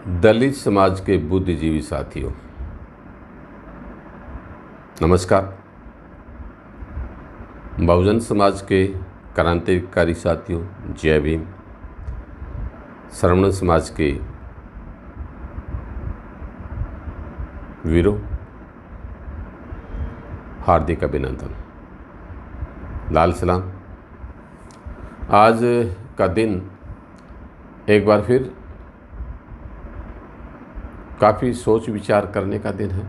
दलित समाज के बुद्धिजीवी साथियों, नमस्कार। बहुजन समाज के क्रांतिकारी साथियों, जय भीम। श्रमण समाज के वीरों, हार्दिक अभिनंदन, लाल सलाम। आज का दिन एक बार फिर काफ़ी सोच विचार करने का दिन है।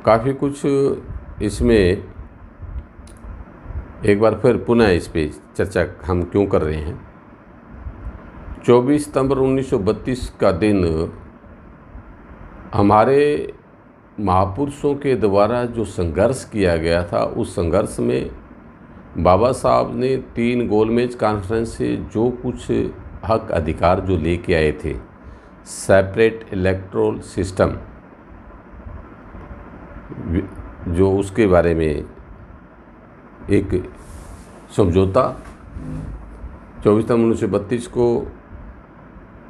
काफ़ी कुछ इसमें एक बार फिर पुनः इस पे चर्चा हम क्यों कर रहे हैं। 24 सितंबर 1932 का दिन हमारे महापुरुषों के द्वारा जो संघर्ष किया गया था, उस संघर्ष में बाबा साहब ने 3 गोलमेज कॉन्फ्रेंस से जो कुछ हक अधिकार जो लेके आए थे, सेपरेट इलेक्टोरल सिस्टम, जो उसके बारे में एक समझौता 24 सितंबर 1932 को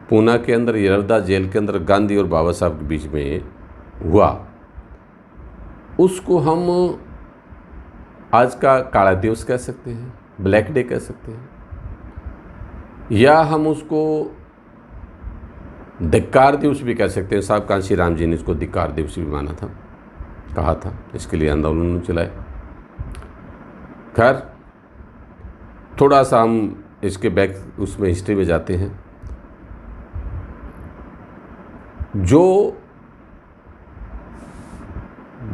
पूना के अंदर यरदा जेल के अंदर गांधी और बाबा साहब के बीच में हुआ, उसको हम आज का काला दिवस कह सकते हैं, ब्लैक डे कह सकते हैं, या हम उसको धिक्कार दिवस भी कह सकते हैं। साहब कांशी राम जी ने इसको धिक्कार दिवस भी माना था, कहा था, इसके लिए आंदोलन चलाए। खैर, थोड़ा सा हम इसके बैक उसमें हिस्ट्री में जाते हैं। जो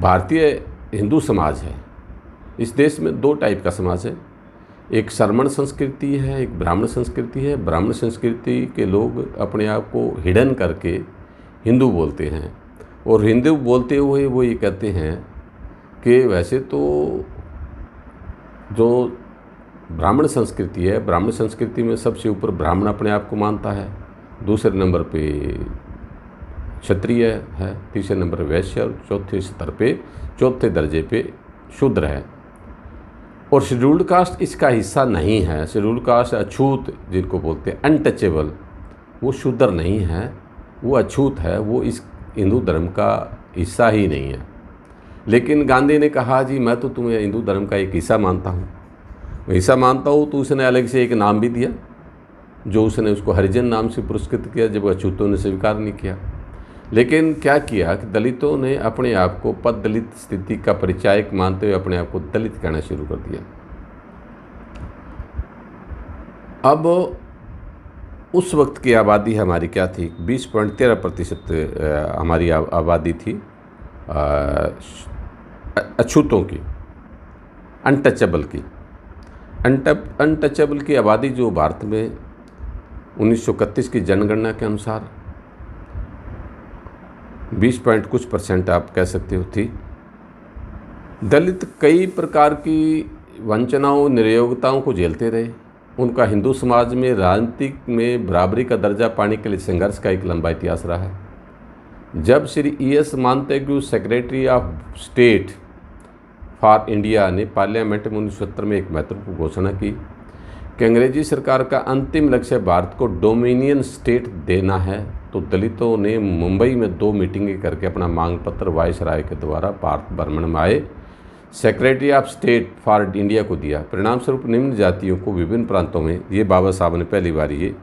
भारतीय हिंदू समाज है, इस देश में 2 टाइप का समाज है। एक श्रमण संस्कृति है, एक ब्राह्मण संस्कृति है। ब्राह्मण संस्कृति के लोग अपने आप को हिडन करके हिंदू बोलते हैं, और हिंदू बोलते हुए वो ये कहते हैं कि वैसे तो जो ब्राह्मण संस्कृति है, ब्राह्मण संस्कृति में सबसे ऊपर ब्राह्मण अपने आप को मानता है, दूसरे नंबर पे क्षत्रिय है, तीसरे नंबर वैश्य, और चौथे दर्जे पे शूद्र है। और शेड्यूल्ड कास्ट इसका हिस्सा नहीं है। शेड्यूल्ड कास्ट अछूत जिनको बोलते हैं, अनटचेबल, वो शूद्र नहीं है, वो अछूत है, वो इस हिंदू धर्म का हिस्सा ही नहीं है। लेकिन गांधी ने कहा, जी मैं तो तुम्हें हिंदू धर्म का एक हिस्सा मानता हूँ, मैं हिस्सा मानता हूँ, तो उसने अलग से एक नाम भी दिया, जो उसने उसको हरिजन नाम से पुरस्कृत किया, जब अछूतों ने स्वीकार नहीं किया। लेकिन क्या किया कि दलितों ने अपने आप को पद दलित स्थिति का परिचायक मानते हुए अपने आप को दलित कहना शुरू कर दिया। अब उस वक्त की आबादी हमारी क्या थी? 20.13% हमारी आबादी थी अछूतों की, अनटचेबल की। अनटचेबल की आबादी जो भारत में 1931 की जनगणना के अनुसार 20 पॉइंट कुछ % आप कह सकते हो थी। दलित कई प्रकार की वंचनाओं, निर्योग्यताओं को झेलते रहे। उनका हिंदू समाज में राजनीतिक में बराबरी का दर्जा पाने के लिए संघर्ष का एक लंबा इतिहास रहा है। जब Shri E.S. Montagu, secretary of state for India, ने पार्लियामेंट में 1970 में एक महत्वपूर्ण घोषणा की कि अंग्रेजी सरकार का अंतिम लक्ष्य भारत को डोमिनियन स्टेट देना है, तो दलितों ने मुंबई में 2 मीटिंगें करके अपना मांग पत्र वायसराय के द्वारा भारत भ्रमण में आए secretary of state for India को दिया। परिणाम स्वरूप निम्न जातियों को विभिन्न प्रांतों में, ये बाबा साहब ने पहली बार ये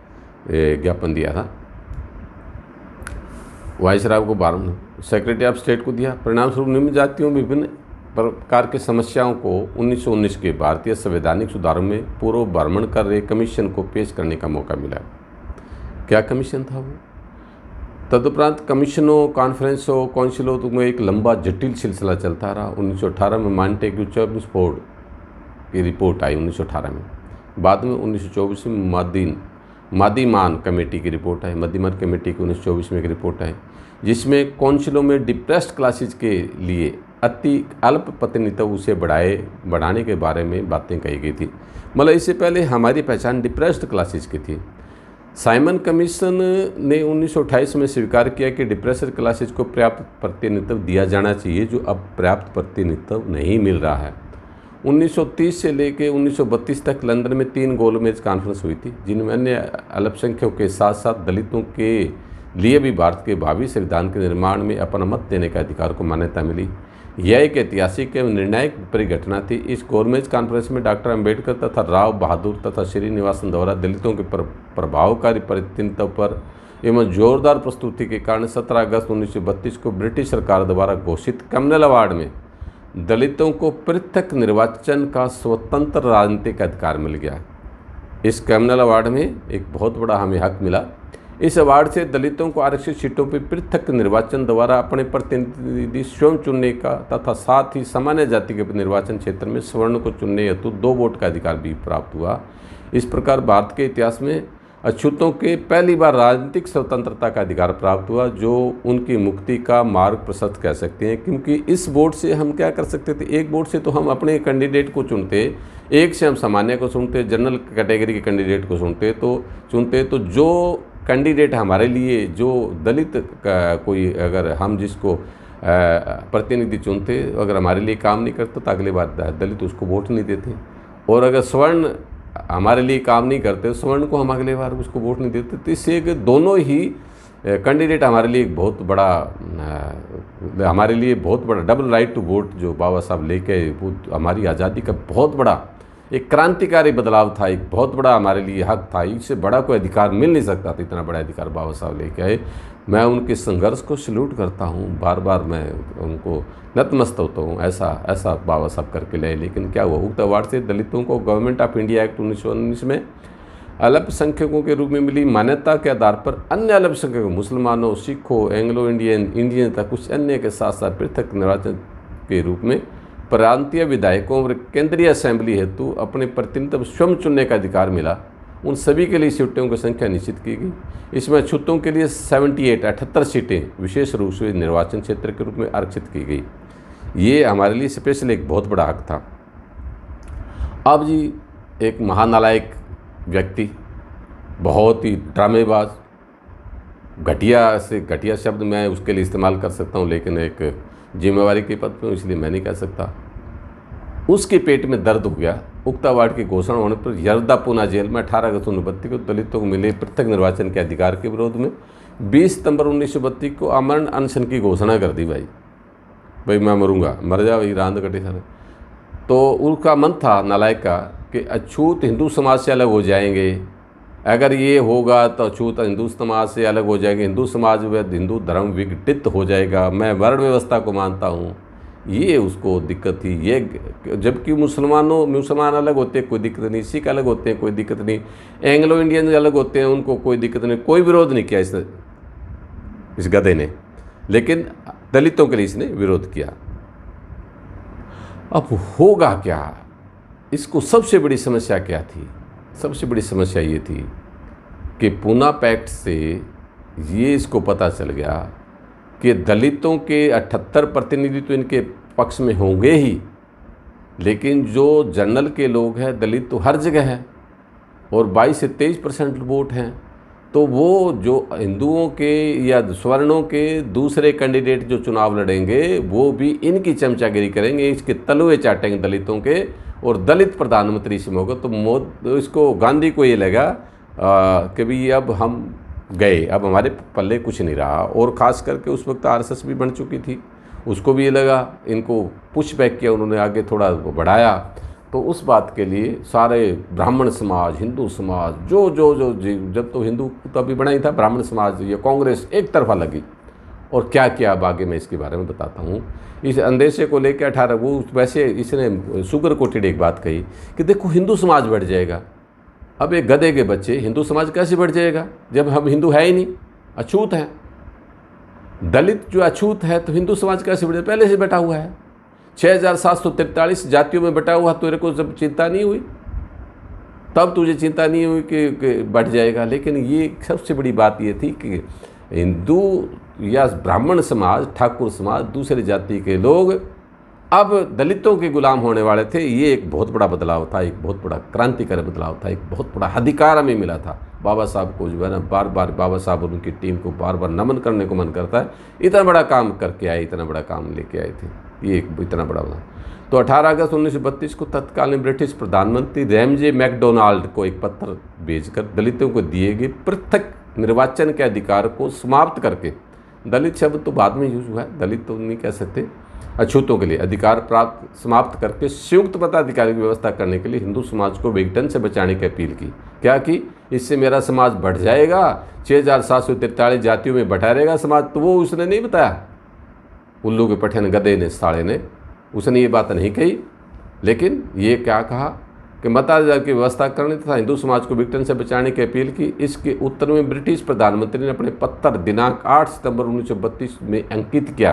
ज्ञापन दिया था, वायसराय को सेक्रेटरी ऑफ स्टेट को दिया। परिणाम स्वरूप निम्न जातियों में विभिन्न प्रकार की समस्याओं को 1919 के भारतीय संवैधानिक सुधारों में पूर्व भ्रमण कर रहे कमीशन को पेश करने का मौका मिला। क्या कमीशन था वो? तदुपरांत कमीशनों, कॉन्फ्रेंसों, काउंसिलों में एक लंबा जटिल सिलसिला चलता रहा। 1918 में मांटेग्यू चेम्सफोर्ड की रिपोर्ट आई 1918 में। बाद में 1924 में मादीमान कमेटी की रिपोर्ट आई। मदीमान कमेटी की 1924 में एक रिपोर्ट आई, जिसमें काउंसिलों में डिप्रेस्ड क्लासेज के लिए अति अल्प प्रतिनिधित्व उसे बढ़ाने के बारे में बातें कही गई थी। मतलब इससे पहले हमारी पहचान डिप्रेस्ड क्लासेज की थी। साइमन कमीशन ने 1928 में स्वीकार किया कि डिप्रेस्ड क्लासेज को पर्याप्त प्रतिनिधित्व दिया जाना चाहिए, जो अब पर्याप्त प्रतिनिधित्व नहीं मिल रहा है। 1930 से लेकर 1932 तक लंदन में 3 गोलमेज कॉन्फ्रेंस हुई थी, जिनमें अन्य अल्पसंख्यकों के साथ साथ दलितों के लिए भी भारत के भावी संविधान के निर्माण में अपना मत देने का अधिकार को मान्यता मिली। यह एक ऐतिहासिक एवं निर्णायक परिघटना थी। इस गोलमेज कॉन्फ्रेंस में डॉक्टर अम्बेडकर तथा राव बहादुर तथा श्रीनिवासन द्वारा दलितों के प्रभावकारी प्रतिनिधित्व पर एवं जोरदार प्रस्तुति के कारण 17 अगस्त 1932 को ब्रिटिश सरकार द्वारा घोषित कम्युनल अवार्ड में दलितों को पृथक निर्वाचन का स्वतंत्र राजनीतिक अधिकार मिल गया। इस कम्युनल अवार्ड में एक बहुत बड़ा हमें हक मिला। इस अवार्ड से दलितों को आरक्षित सीटों पर पृथक निर्वाचन द्वारा अपने प्रतिनिधि स्वयं चुनने का तथा साथ ही सामान्य जाति के निर्वाचन क्षेत्र में स्वर्ण को चुनने हेतु 2 वोट का अधिकार भी प्राप्त हुआ। इस प्रकार भारत के इतिहास में अछूतों के पहली बार राजनीतिक स्वतंत्रता का अधिकार प्राप्त हुआ, जो उनकी मुक्ति का मार्ग प्रशस्त कह सकते हैं। क्योंकि इस वोट से हम क्या कर सकते थे, एक वोट से तो हम अपने कैंडिडेट को चुनते, एक से हम सामान्य को चुनते, जनरल कैटेगरी के कैंडिडेट को चुनते तो जो कैंडिडेट हमारे लिए, जो दलित का कोई, अगर हम जिसको प्रतिनिधि चुनते अगर हमारे लिए काम नहीं करता तो अगली बार दलित उसको वोट नहीं देते, और अगर स्वर्ण हमारे लिए काम नहीं करते स्वर्ण को हम अगले बार उसको वोट नहीं देते। तो इससे एक दोनों ही कैंडिडेट हमारे लिए एक बहुत बड़ा डबल राइट टू वोट जो बाबा साहब लेके, वो हमारी आज़ादी का बहुत बड़ा एक क्रांतिकारी बदलाव था, एक बहुत बड़ा हमारे लिए हक था। इससे बड़ा कोई अधिकार मिल नहीं सकता था, इतना बड़ा अधिकार बाबा साहब लेके आए। मैं उनके संघर्ष को सल्यूट करता हूँ, बार बार मैं उनको नतमस्तक होता हूँ, ऐसा बाबा साहब करके लाए। लेकिन क्या हुआ, उक्त अवार्ड से दलितों को गवर्नमेंट ऑफ इंडिया एक्ट 1919 में अल्पसंख्यकों के रूप में मिली मान्यता के आधार पर अन्य अल्पसंख्यकों, मुसलमानों, सिखों, एंग्लो इंडियन तथा कुछ अन्य के साथ साथ पृथक निर्वाचन के रूप में प्रांतीय विधायकों और केंद्रीय असेंबली हेतु अपने प्रतिनिधित्व स्वयं चुनने का अधिकार मिला। उन सभी के लिए सीटों की संख्या निश्चित की गई। इसमें अछूतों के लिए 78 सीटें विशेष रूप से निर्वाचन क्षेत्र के रूप में आरक्षित की गई। ये हमारे लिए स्पेशल एक बहुत बड़ा हक था। अब जी एक महानालायक व्यक्ति, बहुत ही ड्रामेबाज, घटिया से घटिया शब्द मैं उसके लिए इस्तेमाल कर सकता हूँ, लेकिन एक जिम्मेवारी के पद पर इसलिए मैं नहीं कह सकता, उसके पेट में दर्द हो गया। उक्त अवार्ड की घोषणा होने पर यरदा पूना जेल में 18 अगस्त 1932 को दलितों को मिले पृथक निर्वाचन के अधिकार के विरोध में 20 सितंबर 1932 को आमरण अनशन की घोषणा कर दी। भाई मैं मरूंगा, मर जा भाई, रांद कटे सारे। तो उनका मन था नालायक का कि अछूत हिंदू समाज से अलग हो जाएंगे, अगर ये होगा तो अछूत हिंदू समाज से अलग हो जाएंगे, हिंदू समाज व हिंदू धर्म विघटित हो जाएगा, मैं वर्ण व्यवस्था को मानता हूँ। ये उसको दिक्कत थी। ये जबकि मुसलमान अलग होते हैं, कोई दिक्कत नहीं, सिख अलग होते हैं, कोई दिक्कत नहीं, एंग्लो इंडियन अलग होते हैं, उनको कोई दिक्कत नहीं, कोई विरोध नहीं किया इस गधे ने, लेकिन दलितों के लिए इसने विरोध किया। अब होगा क्या, इसको सबसे बड़ी समस्या क्या थी? सबसे बड़ी समस्या ये थी कि पूना पैक्ट से ये इसको पता चल गया कि दलितों के 78 प्रतिनिधि तो इनके पक्ष में होंगे ही, लेकिन जो जनरल के लोग हैं, दलित तो हर जगह है और 22 से 23% वोट हैं। तो वो जो हिंदुओं के या स्वर्णों के दूसरे कैंडिडेट जो चुनाव लड़ेंगे, वो भी इनकी चमचागिरी करेंगे, इसके तलवे चाटेंगे दलितों के, और दलित प्रधानमंत्री इसमें होगा। तो इसको गांधी को ये लगा कि भाई अब हम गए, अब हमारे पल्ले कुछ नहीं रहा। और ख़ास करके उस वक्त आरएसएस भी बन चुकी थी, उसको भी ये लगा, इनको पुश बैक किया उन्होंने, आगे थोड़ा बढ़ाया। तो उस बात के लिए सारे ब्राह्मण समाज, हिंदू समाज, जो जब तो हिंदू तो अभी बना ही था, ब्राह्मण समाज, ये कांग्रेस एक तरफा लगी। और क्या किया अब आगे मैं इसके बारे में बताता हूँ। इस अंदेशे को लेकर 18 वो वैसे इसने शुगर कोटेड एक बात कही कि देखो हिंदू समाज बढ़ जाएगा। अब एक गधे के बच्चे, हिंदू समाज कैसे बढ़ जाएगा जब हम हिंदू है ही नहीं, अछूत हैं। दलित जो अछूत है तो हिंदू समाज कैसे बढ़ जाएगा? पहले से बैठा हुआ है, 6743 जातियों में बैठा हुआ। तेरे को जब चिंता नहीं हुई, तब तुझे चिंता नहीं हुई कि बढ़ जाएगा। लेकिन ये सबसे बड़ी बात ये थी कि हिंदू या ब्राह्मण समाज, ठाकुर समाज, दूसरी जाति के लोग अब दलितों के गुलाम होने वाले थे। ये एक बहुत बड़ा बदलाव था, एक बहुत बड़ा क्रांतिकारी बदलाव था, एक बहुत बड़ा अधिकार हमें मिला था। बाबा साहब को जो है ना, बार बार बाबा साहब और उनकी टीम को बार बार नमन करने को मन करता है। इतना बड़ा काम करके आए, इतना बड़ा काम लेके आए थे, ये एक इतना बड़ा। तो 18 अगस्त 1932 को तत्कालीन ब्रिटिश प्रधानमंत्री रैमजे मैकडोनाल्ड को एक पत्र भेजकर दलितों को दिए गए पृथक निर्वाचन के अधिकार को समाप्त करके, दलित शब्द तो बाद में यूज हुआ है, दलित तो नहीं कह सकते, अछूतों के लिए अधिकार प्राप्त समाप्त करके संयुक्त मताधिकार की व्यवस्था करने के लिए हिंदू समाज को विघटन से बचाने की अपील की। क्या की? इससे मेरा समाज बढ़ जाएगा, 6743 जातियों में बटा रहेगा समाज। तो वो उसने नहीं बताया, उल्लू के पठन गधे ने, साले ने, उसने ये बात नहीं कही। लेकिन ये क्या कहा कि मताधिकार की व्यवस्था करने तथा हिंदू समाज को विघटन से बचाने की अपील की। इसके उत्तर में ब्रिटिश प्रधानमंत्री ने अपने पत्र दिनांक 8 सितंबर 1932 में अंकित किया।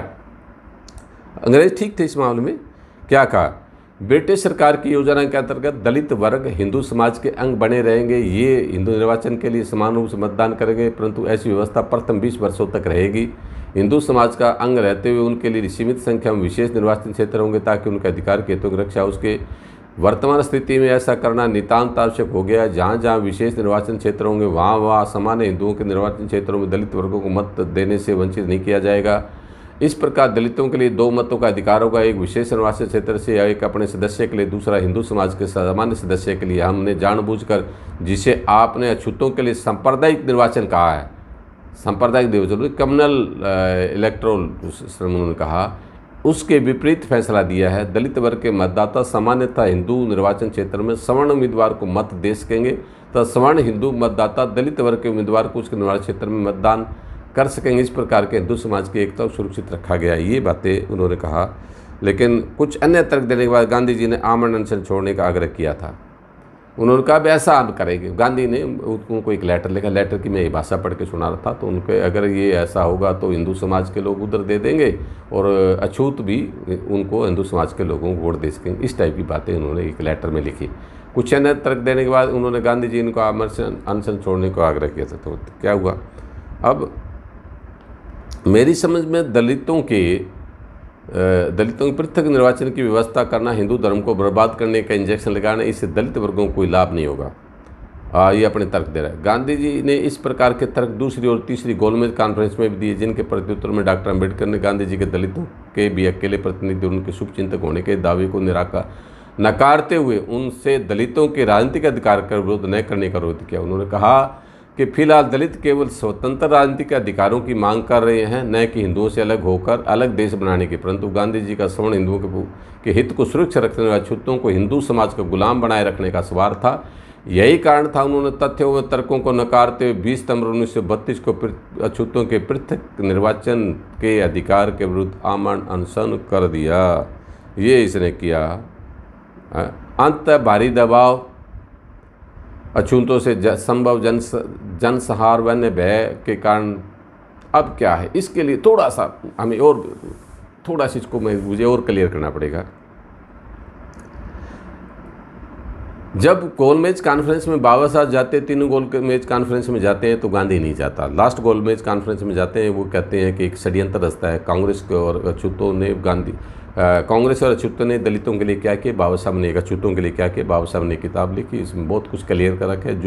अंग्रेज ठीक थे इस मामले में। क्या कहा? ब्रिटिश सरकार की योजना के अंतर्गत दलित वर्ग हिंदू समाज के अंग बने रहेंगे। ये हिंदू निर्वाचन के लिए समान रूप से मतदान करेंगे, परंतु ऐसी व्यवस्था प्रथम 20 वर्षों तक रहेगी। हिंदू समाज का अंग रहते हुए उनके लिए सीमित संख्या में विशेष निर्वाचन क्षेत्र होंगे ताकि उनके अधिकार के हितों की रक्षा हो सके। वर्तमान स्थिति में ऐसा करना नितांत आवश्यक हो गया। जहाँ जहाँ विशेष निर्वाचन क्षेत्र होंगे वहाँ सामान्य हिंदुओं के निर्वाचन क्षेत्रों में दलित वर्गों को मत देने से वंचित नहीं किया जाएगा। इस प्रकार दलितों के लिए 2 मतों का अधिकार होगा, एक विशेष निर्वाचन क्षेत्र से या एक अपने सदस्य के लिए, दूसरा हिंदू समाज के सामान्य सदस्य के लिए। हमने जानबूझकर, जिसे आपने अछूतों के लिए सांप्रदायिक निर्वाचन कहा है, सांप्रदायिक निर्वाचन, कम्युनल इलेक्टोरल उन्होंने कहा, उसके विपरीत फैसला दिया है। दलित वर्ग के मतदाता सामान्यतः हिंदू निर्वाचन क्षेत्र में सवर्ण उम्मीदवार को मत दे सकेंगे तथा सवर्ण हिंदू मतदाता दलित वर्ग के उम्मीदवार को उसके निर्वाचन क्षेत्र में मतदान कर सकेंगे। इस प्रकार के हिंदू समाज की एकता सुरक्षित रखा गया। ये बातें उन्होंने कहा। लेकिन कुछ अन्य तर्क देने के बाद गांधी जी ने आमरण अनशन छोड़ने का आग्रह किया था। उन्होंने कहा भी ऐसा हम करेंगे। गांधी ने उनको एक लेटर लिखा, लेटर की मैं ये भाषा पढ़ के सुना रहा था, तो उनके अगर ये ऐसा होगा तो हिंदू समाज के लोग उधर दे देंगे और अछूत भी उनको हिंदू समाज के लोगों को वोट दे सकेंगे। इस टाइप की बातें उन्होंने एक लेटर में लिखी। कुछ अन्य तर्क देने के बाद उन्होंने गांधी जी इनको आमरण अनशन छोड़ने को आग्रह किया था। तो क्या हुआ? अब मेरी समझ में दलितों की पृथक निर्वाचन की व्यवस्था करना हिंदू धर्म को बर्बाद करने का इंजेक्शन लगाना, इससे दलित वर्गों को कोई लाभ नहीं होगा। ये अपने तर्क दे रहा है। गांधी जी ने इस प्रकार के तर्क दूसरी और तीसरी गोलमेज कॉन्फ्रेंस में भी दिए, जिनके प्रत्युत्तर में डॉक्टर अम्बेडकर ने गांधी जी के दलितों के भी अकेले प्रतिनिधि, उनके शुभचिंतक होने के दावे को नकारते हुए उनसे दलितों के राजनीतिक अधिकार का विरोध न करने का अनुरोध किया। उन्होंने कहा कि फिलहाल दलित केवल स्वतंत्र राजनीतिक अधिकारों की मांग कर रहे हैं, न कि हिंदुओं से अलग होकर अलग देश बनाने की। परंतु गांधी जी का सवर्ण हिंदुओं के हित को सुरक्षित रखने वाले अछूतों को हिंदू समाज का गुलाम बनाए रखने का स्वार्थ था। यही कारण था उन्होंने तथ्यों व तर्कों को नकारते हुए 20 सितंबर 1932 को अछूतों के पृथक निर्वाचन के अधिकार के विरुद्ध आमरण अनशन कर दिया। ये इसने किया। अंत भारी दबाव, अछूतों से संभव जनसंहार वन्य भय के कारण अब क्या है, इसके लिए थोड़ा सा हमें और थोड़ा सी इसको मुझे और क्लियर करना पड़ेगा। जब गोलमेज कॉन्फ्रेंस में बाबा साहब जाते, तीनों गोलमेज कॉन्फ्रेंस में जाते हैं तो गांधी नहीं जाता। लास्ट गोलमेज कॉन्फ्रेंस में जाते हैं, वो कहते हैं कि एक षड्यंत्र रचता है कांग्रेस को और अछूतों ने। कांग्रेस और अछूतों ने दलितों के लिए क्या किया, बाबा साहब ने अछूतों के लिए क्या किया। बाबा साहब ने किताब लिखी, इसमें बहुत कुछ क्लियर कर रखा है।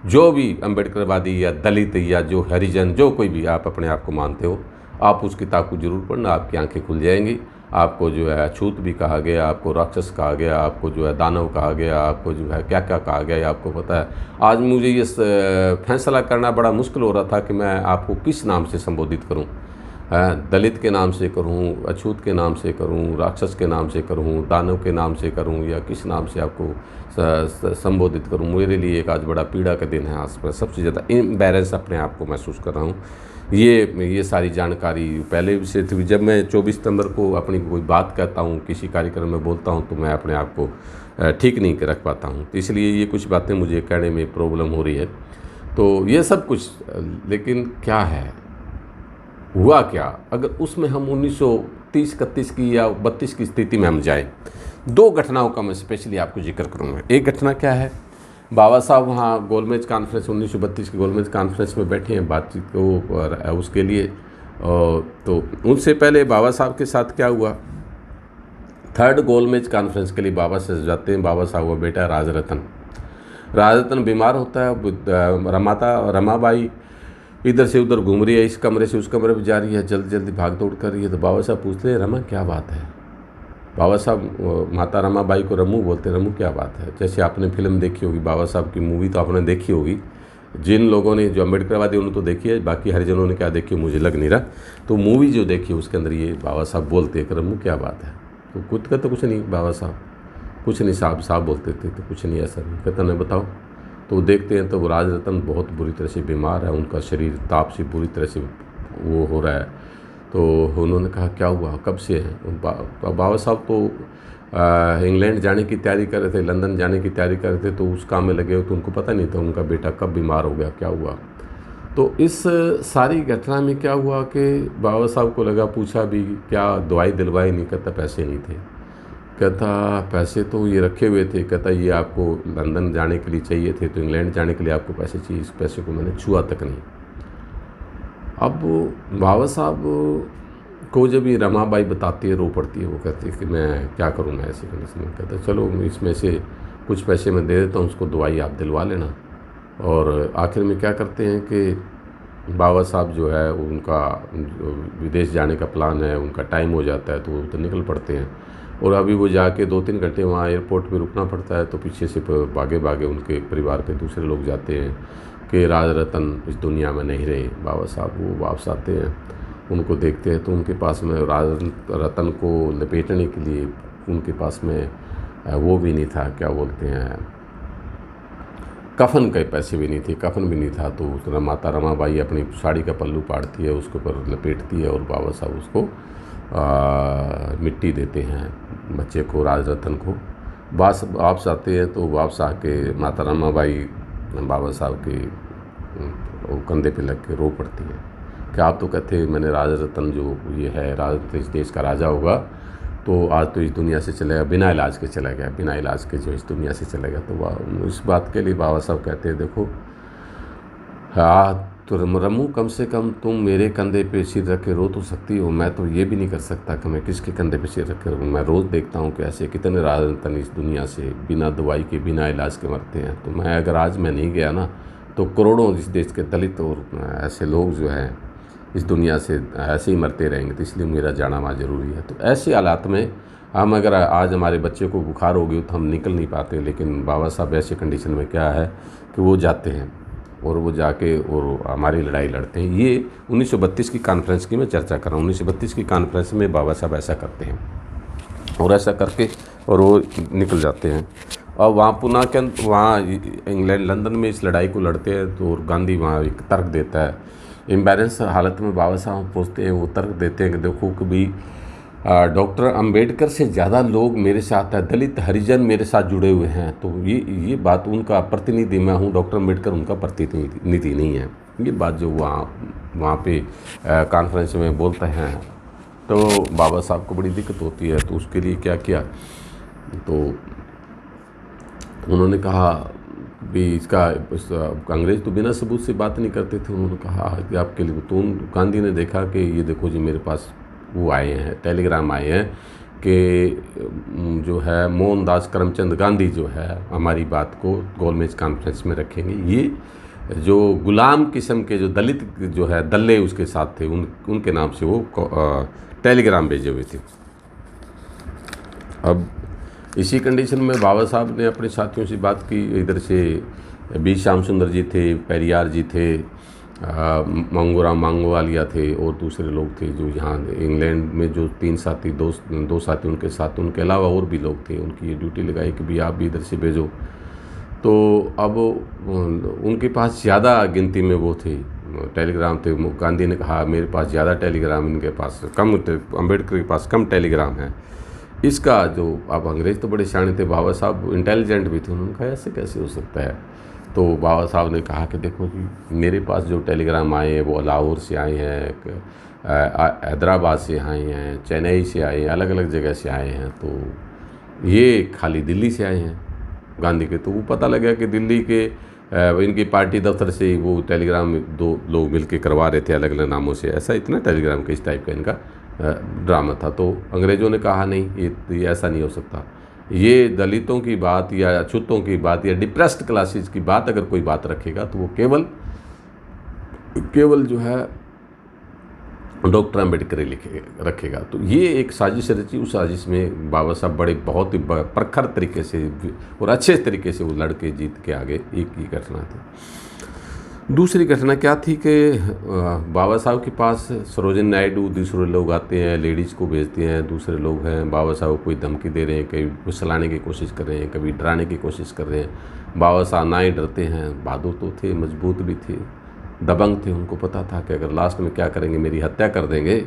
जो भी अम्बेडकरवादी या दलित या जो हरिजन, जो कोई भी आप अपने आप को मानते हो, आप उस किताब को जरूर पढ़ना, आपकी आंखें खुल जाएंगी। आपको जो है अछूत भी कहा गया, आपको राक्षस कहा गया, आपको जो है दानव कहा गया, आपको जो है क्या क्या कहा गया, आपको पता है। आज मुझे ये फैसला करना बड़ा मुश्किल हो रहा था कि मैं आपको किस नाम से संबोधित करूं। दलित के नाम से करूं, अछूत के नाम से करूं, राक्षस के नाम से करूं, दानव के नाम से करूं, या किस नाम से आपको संबोधित करूं। मेरे लिए एक आज बड़ा पीड़ा का दिन है। आज मैं सबसे ज़्यादा एम्बैरेस अपने आप को महसूस कर रहा हूं। ये सारी जानकारी पहले भी से थी। जब मैं 24 सितंबर को अपनी कोई बात कहता हूँ, किसी कार्यक्रम में बोलता हूँ, तो मैं अपने आप को ठीक नहीं रख पाता हूँ। तो इसलिए ये कुछ बातें मुझे कहने में प्रॉब्लम हो रही है। तो ये सब कुछ, लेकिन क्या है, हुआ क्या, अगर उसमें हम 1930-31 की या 32 की स्थिति में हम जाएं। 2 घटनाओं का मैं स्पेशली आपको जिक्र करूँगा। एक घटना क्या है, बाबा साहब वहाँ गोलमेज कॉन्फ्रेंस 1932 की गोलमेज कॉन्फ्रेंस में बैठे हैं बातचीत को उसके लिए। तो उनसे पहले बाबा साहब के साथ क्या हुआ, 3rd गोलमेज कॉन्फ्रेंस के लिए बाबा साहब जाते हैं। बाबा साहब का बेटा राजरतन बीमार होता है। रमाबाई इधर से उधर घूम रही है, इस कमरे से उस कमरे में जा रही है, जल्दी जल्दी भाग दौड़ कर रही है। तो बाबा साहब पूछते हैं, रमा क्या बात है? बाबा साहब माता रमाबाई को रमू बोलते, रमू क्या बात है। जैसे आपने फिल्म देखी होगी बाबा साहब की, मूवी तो आपने देखी होगी, जिन लोगों ने जो अम्बेडकरवादी उन्होंने तो देखी है, बाकी हरिजनों ने क्या देखी मुझे लग नहीं रहा। तो मूवी जो देखी उसके अंदर ये बाबा साहब बोलते हैं कि रमू क्या बात है, तो खुद का तो कुछ नहीं, बाबा साहब कुछ नहीं, साहब साहब बोलते थे, तो कुछ नहीं ऐसा नहीं। कहता नहीं बताओ, तो देखते हैं तो वो राज रतन बहुत बुरी तरह से बीमार है, उनका शरीर ताप से पूरी तरह से वो हो रहा है। तो उन्होंने कहा क्या हुआ, कब से हैं बाबा साहब? तो इंग्लैंड जाने की तैयारी कर रहे थे, लंदन जाने की तैयारी कर रहे थे, तो उस काम में लगे हो, तो उनको पता नहीं था उनका बेटा कब बीमार हो गया, क्या हुआ। तो इस सारी घटना में क्या हुआ कि बाबा साहब को लगा, पूछा भी क्या दवाई दिलवाई, नहीं, कहता पैसे नहीं थे। कहता पैसे तो ये रखे हुए थे, कहता ये आपको लंदन जाने के लिए चाहिए थे, तो इंग्लैंड जाने के लिए आपको पैसे चाहिए, इस पैसे को मैंने छुआ तक नहीं। अब बाबा साहब को जब ये रमाबाई बताती है, रो पड़ती है, वो कहती है कि मैं क्या करूँ मैं ऐसे कंडीशन में। कहता चलो इसमें से कुछ पैसे मैं दे देता हूँ, उसको दवाई आप दिलवा लेना। और आखिर में क्या करते हैं कि बाबा साहब जो है उनका विदेश जाने का प्लान है, उनका टाइम हो जाता है, तो वो तो निकल पड़ते हैं। और अभी वो जाके 2-3 घंटे वहाँ एयरपोर्ट पे रुकना पड़ता है, तो पीछे से भागे भागे उनके परिवार के दूसरे लोग जाते हैं कि राज रतन इस दुनिया में नहीं रहे। बाबा साहब वो वापस आते हैं, उनको देखते हैं तो उनके पास में राज रतन को लपेटने के लिए उनके पास में वो भी नहीं था, क्या बोलते हैं, कफन के पैसे भी नहीं थे, कफन भी नहीं था। तो माता रमाबाई अपनी साड़ी का पल्लू पाड़ती है, उसके ऊपर लपेटती है, और बाबा साहब उसको मिट्टी देते हैं बच्चे को, राज रतन को। वापस आते हैं तो वापस आके माता रमाबाई बाबा साहब के कंधे पे लग के रो पड़ती है कि आप तो कहते मैंने राज रतन जो ये है, राज इस देश का राजा होगा, तो आज तो इस दुनिया से चलेगा, बिना इलाज के चला गया, बिना इलाज के जो इस दुनिया से चला गया। तो इस बात के लिए बाबा साहब कहते हैं देखो हाँ, तो रमू कम से कम तुम मेरे कंधे पे सिर रख के रो तो सकती हो, मैं तो ये भी नहीं कर सकता कि मैं किसके कंधे पे सिर रख के रो। मैं रोज़ देखता हूँ कि ऐसे कितने राजतन इस दुनिया से बिना दवाई के, बिना इलाज के मरते हैं। तो मैं अगर आज मैं नहीं गया ना, तो करोड़ों इस देश के दलित और ऐसे लोग जो हैं इस दुनिया से ऐसे ही मरते रहेंगे। तो इसलिए मेरा जाना वहाँ ज़रूरी है। तो ऐसे हालात में हम अगर आज हमारे बच्चे को बुखार हो गई तो हम निकल नहीं पाते, लेकिन बाबा साहब ऐसे कंडीशन में क्या है कि वो जाते हैं और वो जाके और हमारी लड़ाई लड़ते हैं। ये 1932 की कॉन्फ्रेंस की मैं चर्चा कर रहा हूँ। 1932 की कॉन्फ्रेंस में बाबा साहब ऐसा करते हैं और ऐसा करके और वो निकल जाते हैं। और वहाँ पुणे के वहाँ इंग्लैंड लंदन में इस लड़ाई को लड़ते हैं। तो और गांधी वहाँ एक तर्क देता है, एम्बेरेंस हालत में बाबा साहब पूछते हैं, वो तर्क देते हैं कि देखो कि भी डॉक्टर अंबेडकर से ज़्यादा लोग मेरे साथ है, दलित हरिजन मेरे साथ जुड़े हुए हैं। तो ये बात उनका प्रतिनिधि मैं हूँ, डॉक्टर अंबेडकर उनका प्रतिनिधि नहीं है। ये बात जो वहाँ पे कॉन्फ्रेंस में बोलते हैं, तो बाबा साहब को बड़ी दिक्कत होती है। तो उसके लिए क्या किया, तो उन्होंने कहा भी इसका अंग्रेज़ तो बिना सबूत से बात नहीं करते थे। उन्होंने कहा कि आपके लिए, तो गांधी ने देखा कि ये देखो जी मेरे पास वो आए हैं, टेलीग्राम आए हैं कि जो है मोहनदास करमचंद गांधी जो है हमारी बात को गोलमेज कॉन्फ्रेंस में रखेंगे। ये जो गुलाम किस्म के जो दलित जो है दल्ले उसके साथ थे, उनके नाम से वो टेलीग्राम भेजे हुए थे। अब इसी कंडीशन में बाबा साहब ने अपने साथियों से बात की। इधर से बी श्याम सुंदर जी थे, पेरियार जी थे, मंगूराम मांगोवालिया थे और दूसरे लोग थे जो यहाँ इंग्लैंड में जो 3 साथी, दो साथी उनके साथ, उनके अलावा और भी लोग थे। उनकी ये ड्यूटी लगाई कि भी आप भी इधर से भेजो। तो अब उनके पास ज़्यादा गिनती में वो थे, टेलीग्राम थे। गांधी ने कहा मेरे पास ज़्यादा टेलीग्राम, इनके पास कम, अम्बेडकर के पास कम टेलीग्राम है। इसका जो अब अंग्रेज़ तो बड़े शाणे थे, बाबा साहब इंटेलिजेंट भी थे। उन्होंने कहा ऐसे कैसे हो सकता है। तो बाबा साहब ने कहा कि देखो जी मेरे पास जो टेलीग्राम आए हैं वो लाहौर से आए हैं, हैदराबाद से आए हैं, चेन्नई से आए हैं, अलग अलग जगह से आए हैं। तो ये खाली दिल्ली से आए हैं गांधी के। तो वो पता लगा कि दिल्ली के इनकी पार्टी दफ्तर से वो टेलीग्राम 2 लोग मिल के करवा रहे थे अलग अलग नामों से। ऐसा इतना टेलीग्राम का इस टाइप का इनका ड्रामा था। तो अंग्रेज़ों ने कहा नहीं, ये ऐसा नहीं हो सकता। ये दलितों की बात या अछूतों की बात या डिप्रेस्ड क्लासेस की बात अगर कोई बात रखेगा तो वो केवल जो है डॉक्टर अम्बेडकर ही लिखे रखेगा। तो ये एक साजिश रची, उस साजिश में बाबा साहब बड़े बहुत ही प्रखर तरीके से और अच्छे तरीके से वो लड़के जीत के आगे। एक ही घटना थी। दूसरी घटना क्या थी कि बाबा साहब के पास सरोजिनी नायडू, दूसरे लोग आते हैं, लेडीज़ को भेजते हैं, दूसरे लोग हैं बाबा साहब को कोई धमकी दे रहे हैं, कभी फुसलाने की कोशिश कर रहे हैं, कभी डराने की कोशिश कर रहे हैं। बाबा साहब ना ही डरते हैं, बहादुर तो थे, मजबूत भी थे, दबंग थे। उनको पता था कि अगर लास्ट में क्या करेंगे, मेरी हत्या कर देंगे,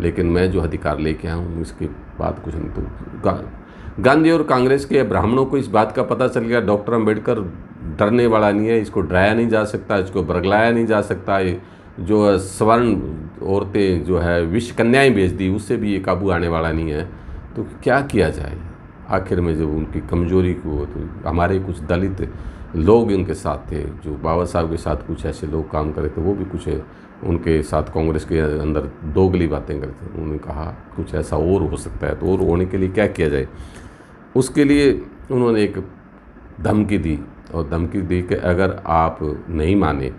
लेकिन मैं जो अधिकार लेके आया हूँ इसके बाद कुछ नहीं। तो गांधी और कांग्रेस के ब्राह्मणों को इस बात का पता चल गया, डॉक्टर अम्बेडकर डरने वाला नहीं है, इसको डराया नहीं जा सकता, इसको बरगलाया नहीं जा सकता। ये जो स्वर्ण औरतें जो है विश्व कन्याएँ भेज दी, उससे भी ये काबू आने वाला नहीं है। तो क्या किया जाए? आखिर में जब उनकी कमजोरी को, तो हमारे कुछ दलित लोग उनके साथ थे, जो बाबा साहब के साथ कुछ ऐसे लोग काम करे थे, वो भी कुछ उनके साथ कांग्रेस के अंदर दोगली बातें करते। उन्होंने कहा कुछ ऐसा और हो सकता है, तो और होने के लिए क्या किया जाए। उसके लिए उन्होंने एक धमकी दी, और धमकी दी कि अगर आप नहीं माने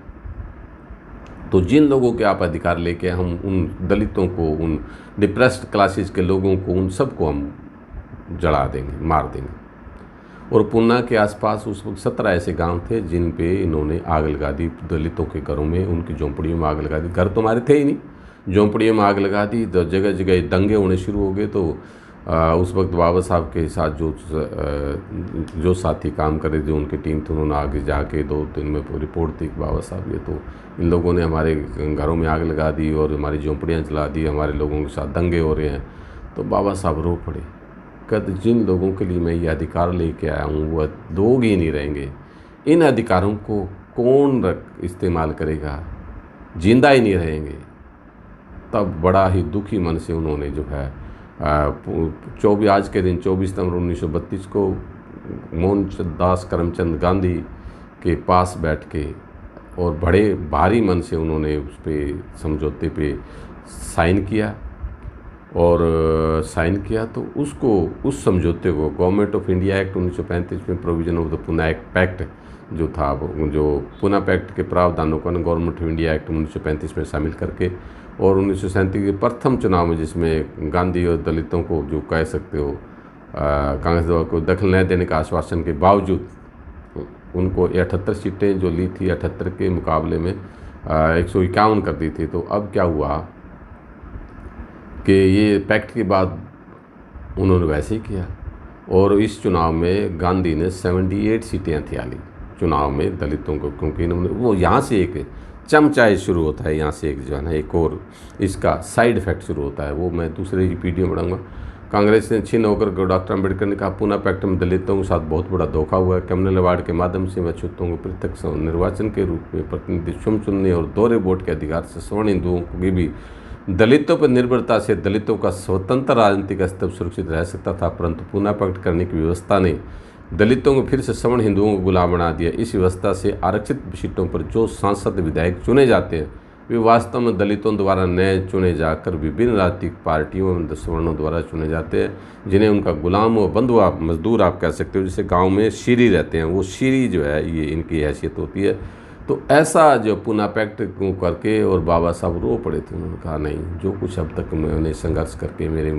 तो जिन लोगों के आप अधिकार लेके, हम उन दलितों को, उन डिप्रेस्ड क्लासेस के लोगों को, उन सबको हम जला देंगे, मार देंगे। और पूना के आसपास उस वक्त 17 ऐसे गांव थे जिन पे इन्होंने आग लगा दी। दलितों के घरों में, उनकी झोंपड़ियों में आग लगा दी। घर तो हमारे थे ही नहीं, झोंपड़ियों में आग लगा दी। तो जगह जगह दंगे होने शुरू हो गए। तो उस वक्त बाबा साहब के साथ जो साथी काम कर रहे थे, उनकी टीम थी, उन्होंने आगे जाके 2 दिन में रिपोर्ट थी कि बाबा साहब ये तो इन लोगों ने हमारे घरों में आग लगा दी और हमारी झोंपड़ियाँ जला दी, हमारे लोगों के साथ दंगे हो रहे हैं। तो बाबा साहब रो पड़े, कहते जिन लोगों के लिए मैं ये अधिकार लेके आया हूँ वो लोग ही नहीं रहेंगे, इन अधिकारों को कौन इस्तेमाल करेगा, जिंदा ही नहीं रहेंगे। तब बड़ा ही दुखी मन से उन्होंने जो है आज के दिन 24 सितंबर 1932 को मोहनदास करमचंद गांधी के पास बैठ के और बड़े भारी मन से उन्होंने उस पर समझौते पे साइन किया। और साइन किया तो उस समझौते को गवर्नमेंट ऑफ इंडिया एक्ट 1935 में provision of the Poona pact जो था, जो पूना पैक्ट के प्रावधानों को गवर्नमेंट ऑफ इंडिया एक्ट 1935 में शामिल करके, और 1937 के प्रथम चुनाव में जिसमें गांधी और दलितों को जो कह सकते हो कांग्रेस दल को दखल न देने का आश्वासन के बावजूद उनको 78 सीटें जो ली थी 78 के मुकाबले में 151 कर दी थी। तो अब क्या हुआ कि ये पैक्ट के बाद उन्होंने वैसे ही किया, और इस चुनाव में गांधी ने 78 सीटें हथिया ली चुनाव में दलितों को, क्योंकि इन्होंने वो यहाँ से एक चमचाई शुरू होता है, यहाँ से एक जो है ना एक और इसका साइड इफेक्ट शुरू होता है, वो मैं दूसरे ही वीडियो में बढ़ाऊँगा। कांग्रेस ने छिन्न होकर डॉक्टर अम्बेडकर ने कहा पूना पैक्ट में दलितों के साथ बहुत बड़ा धोखा हुआ है। कम्युनल अवार्ड के माध्यम से अछूतों को पृथक निर्वाचन के रूप में प्रतिनिधि चुनने और दोहरे वोट के अधिकार से सवर्ण हिंदुओं की भी दलितों पर निर्भरता से दलितों का स्वतंत्र राजनीतिक अस्तित्व सुरक्षित रह सकता था, परंतु पुनः प्रकट करने की व्यवस्था ने दलितों को फिर से सवर्ण हिंदुओं को गुलाम बना दिया। इस व्यवस्था से आरक्षित सीटों पर जो सांसद विधायक चुने जाते हैं वे वास्तव में दलितों द्वारा नए चुने जाकर विभिन्न राजनीतिक पार्टियों एवं सवर्णों द्वारा चुने जाते हैं, जिन्हें उनका गुलाम व बंधुआ मजदूर आप कह सकते हो, जैसे गाँव में शीरी रहते हैं, वो शीरी जो है ये इनकी हैसियत होती है। तो ऐसा जो पूना पैक्ट को करके और बाबा साहब रो पड़े थे। उन्होंने कहा नहीं, जो कुछ अब तक मैंने संघर्ष करके मेरे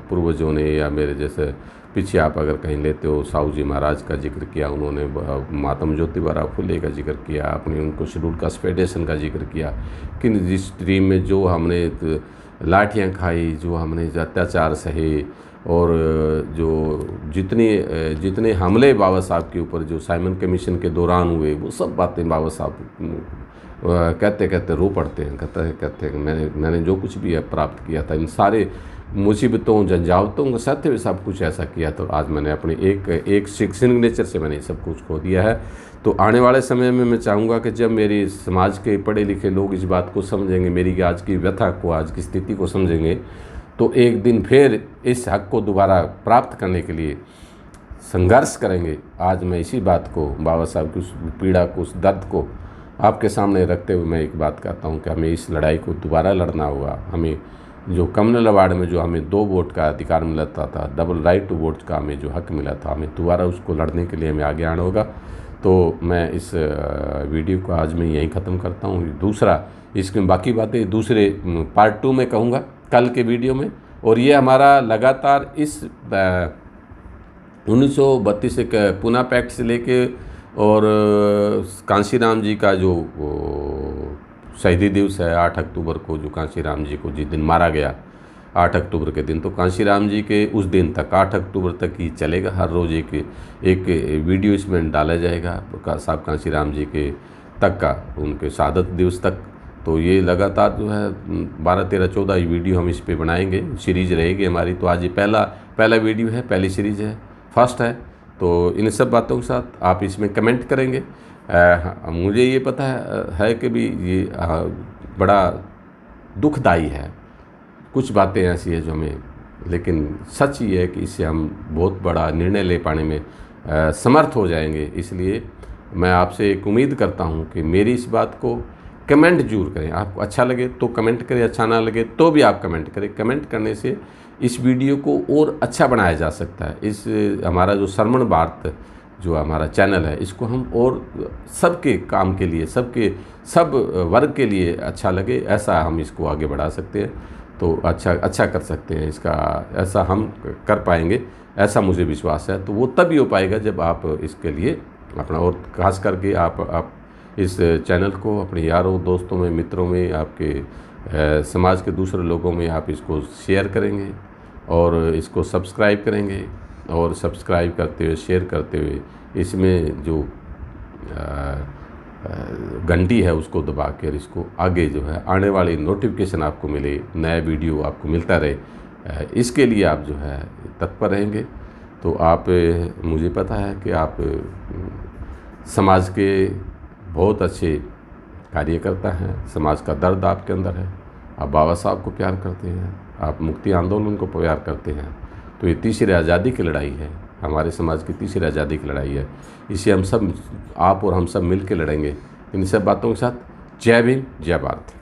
पूर्वजों ने, या मेरे जैसे पीछे आप अगर कहीं लेते हो साहू जी महाराज का जिक्र किया उन्होंने, महात्मा ज्योतिबा फुले का जिक्र किया, अपने उनको शेड्यूल कास्ट फेडरेशन का जिक्र किया कि जिस स्ट्रीम में जो हमने लाठियाँ खाई, जो हमने अत्याचार सहे, और जो जितने हमले बाबा साहब के ऊपर जो साइमन कमीशन के दौरान हुए, वो सब बातें बाबा साहब कहते कहते रो पड़ते हैं। कहते हैं मैंने जो कुछ भी प्राप्त किया था, इन सारे मुसीबतों झंझावतों के साथ भी सब कुछ ऐसा किया, तो आज मैंने अपने एक सिग्नेचर से मैंने सब कुछ खो दिया है। तो आने वाले समय में मैं चाहूँगा कि जब मेरी समाज के पढ़े लिखे लोग इस बात को समझेंगे, मेरी आज की व्यथा को, आज की स्थिति को समझेंगे, तो एक दिन फिर इस हक को दोबारा प्राप्त करने के लिए संघर्ष करेंगे। आज मैं इसी बात को, बाबा साहब की उस पीड़ा को, उस दर्द को आपके सामने रखते हुए मैं एक बात कहता हूँ कि हमें इस लड़ाई को दोबारा लड़ना होगा। हमें जो कम्युनल अवार्ड में जो हमें 2 वोट का अधिकार मिलता था, डबल राइट टू वोट का हमें जो हक मिला था, हमें दोबारा उसको लड़ने के लिए हमें आगे आना होगा। तो मैं इस वीडियो को आज मैं यहीं ख़त्म करता हूँ। दूसरा इसमें बाकी बातें दूसरे पार्ट 2 में कहूँगा कल के वीडियो में। और ये हमारा लगातार इस 1932 एक पूना पैक्ट से लेके और कांशीराम जी का जो शहीदी दिवस है 8 अक्टूबर को, जो कांशीराम जी को जिस दिन मारा गया 8 अक्टूबर के दिन, तो कांशीराम जी के उस दिन तक 8 अक्टूबर तक ही चलेगा। हर रोज़ एक वीडियो इसमें डाला जाएगा साहब कांशीराम जी के तक का, उनके शहादत दिवस तक। तो ये लगातार जो है 12, 13, 14 वीडियो हम इस पे बनाएंगे, सीरीज़ रहेगी हमारी। तो आज ये पहला वीडियो है, पहली सीरीज़ है, फर्स्ट है। तो इन सब बातों के साथ आप इसमें कमेंट करेंगे। मुझे ये पता है कि भी ये बड़ा दुखदाई है, कुछ बातें ऐसी है जो हमें, लेकिन सच ये है कि इससे हम बहुत बड़ा निर्णय ले पाने में समर्थ हो जाएंगे। इसलिए मैं आपसे एक उम्मीद करता हूँ कि मेरी इस बात को कमेंट जरूर करें। आपको अच्छा लगे तो कमेंट करें, अच्छा ना लगे तो भी आप कमेंट करें। कमेंट करने से इस वीडियो को और अच्छा बनाया जा सकता है। इस हमारा जो श्रमण भारत जो हमारा चैनल है, इसको हम और सबके काम के लिए, सब वर्ग के लिए अच्छा लगे, ऐसा हम इसको आगे बढ़ा सकते हैं। तो अच्छा कर सकते हैं इसका, ऐसा हम कर पाएंगे, ऐसा मुझे विश्वास है। तो वो तभी हो पाएगा जब आप इसके लिए अपना, और खास करके आप इस चैनल को अपने यारों दोस्तों में, मित्रों में, आपके समाज के दूसरे लोगों में आप इसको शेयर करेंगे और इसको सब्सक्राइब करेंगे। और सब्सक्राइब करते हुए, शेयर करते हुए, इसमें जो घंटी है उसको दबा कर इसको आगे जो है आने वाली नोटिफिकेशन आपको मिले, नया वीडियो आपको मिलता रहे, इसके लिए आप जो है तत्पर रहेंगे। तो आप, मुझे पता है कि आप समाज के बहुत अच्छे कार्यकर्ता हैं, समाज का दर्द आपके अंदर है, आप बाबा साहब को प्यार करते हैं, आप मुक्ति आंदोलन को प्यार करते हैं। तो ये तीसरी आज़ादी की लड़ाई है, हमारे समाज की तीसरी आज़ादी की लड़ाई है। इसे हम सब, आप और हम सब मिल के लड़ेंगे। इन सब बातों के साथ जय भीम, जय भारत।